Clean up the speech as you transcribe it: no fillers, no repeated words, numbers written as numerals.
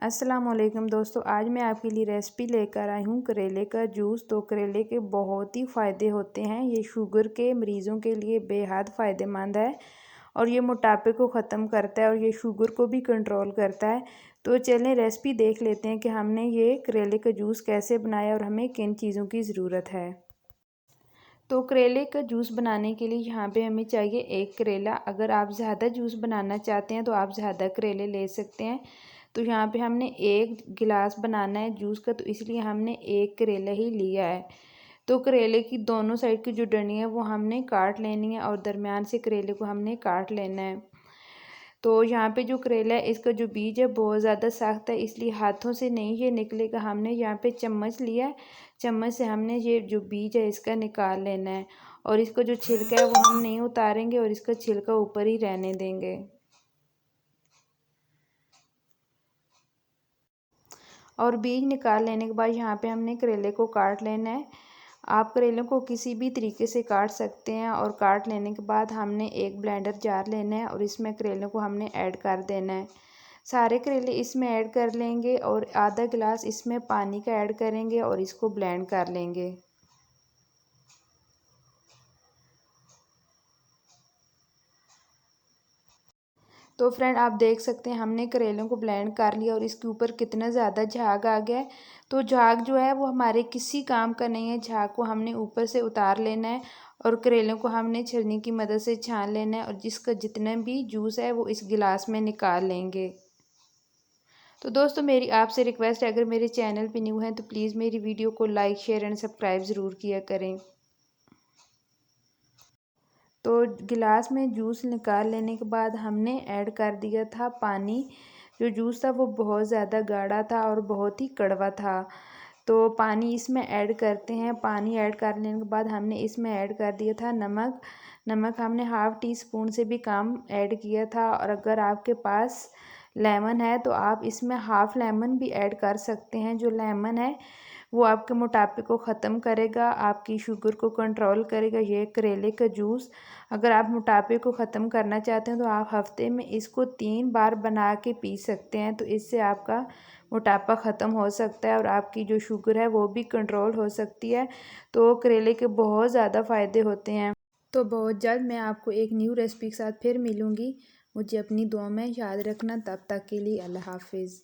अस्सलाम वालेकुम दोस्तों, आज मैं आपके लिए रेसिपी लेकर आई हूँ करेले का जूस। तो करेले के बहुत ही फ़ायदे होते हैं। ये शुगर के मरीज़ों के लिए बेहद फ़ायदेमंद है और ये मोटापे को ख़त्म करता है और ये शुगर को भी कंट्रोल करता है। तो चलें रेसिपी देख लेते हैं कि हमने ये करेले का जूस कैसे बनाया और हमें किन चीज़ों की ज़रूरत है। तो करेले का जूस बनाने के लिए यहाँ पे हमें चाहिए एक करेला। अगर आप ज़्यादा जूस बनाना चाहते हैं तो आप ज़्यादा करेले ले सकते हैं। तो यहाँ पे हमने एक गिलास बनाना है जूस का, तो इसलिए हमने एक करेला ही लिया है। तो करेले की दोनों साइड की जो डंडी है वो हमने काट लेनी है और दरमियान से करेले को हमने काट लेना है। तो यहाँ पे जो करेला है इसका जो बीज है बहुत ज़्यादा सख्त है, इसलिए हाथों से नहीं ये निकलेगा। हमने यहाँ पे चम्मच लिया है, चम्मच से हमने ये जो बीज है इसका निकाल लेना है और इसका जो छिलका है वो हम नहीं उतारेंगे और इसका छिलका ऊपर ही रहने देंगे। और बीज निकाल लेने के बाद यहाँ पे हमने करेले को काट लेना है। आप करेलों को किसी भी तरीके से काट सकते हैं और काट लेने के बाद हमने एक ब्लेंडर जार लेना है और इसमें करेलों को हमने ऐड कर देना है। सारे करेले इसमें ऐड कर लेंगे और आधा गिलास इसमें पानी का ऐड करेंगे और इसको ब्लेंड कर लेंगे। तो फ्रेंड आप देख सकते हैं हमने करेलों को ब्लेंड कर लिया और इसके ऊपर कितना ज़्यादा झाग आ गया है। तो झाग जो है वो हमारे किसी काम का नहीं है। झाग को हमने ऊपर से उतार लेना है और करेलों को हमने छलनी की मदद से छान लेना है और जिसका जितना भी जूस है वो इस गिलास में निकाल लेंगे। तो दोस्तों मेरी आपसे रिक्वेस्ट है, अगर मेरे चैनल पे न्यू हैं तो प्लीज़ मेरी वीडियो को लाइक शेयर एंड सब्सक्राइब ज़रूर किया करें। तो गिलास में जूस निकाल लेने के बाद हमने ऐड कर दिया था पानी। जो जूस था वो बहुत ज़्यादा गाढ़ा था और बहुत ही कड़वा था। तो पानी इसमें ऐड करते हैं। पानी ऐड कर लेने के बाद हमने इसमें ऐड कर दिया था नमक। नमक हमने हाफ़ टी स्पून से भी कम ऐड किया था और अगर आपके पास लेमन है तो आप इसमें हाफ़ लेमन भी ऐड कर सकते हैं। जो लेमन है वो आपके मोटापे को ख़त्म करेगा, आपकी शुगर को कंट्रोल करेगा। ये करेले का जूस अगर आप मोटापे को ख़त्म करना चाहते हैं तो आप हफ्ते में इसको 3 बार बना के पी सकते हैं। तो इससे आपका मोटापा ख़त्म हो सकता है और आपकी जो शुगर है वो भी कंट्रोल हो सकती है। तो करेले के बहुत ज़्यादा फ़ायदे होते हैं। तो बहुत जल्द मैं आपको एक न्यू रेसिपी के साथ फिर मिलूँगी। मुझे अपनी दुआ में याद रखना। तब तक के लिए अल्लाह हाफिज़।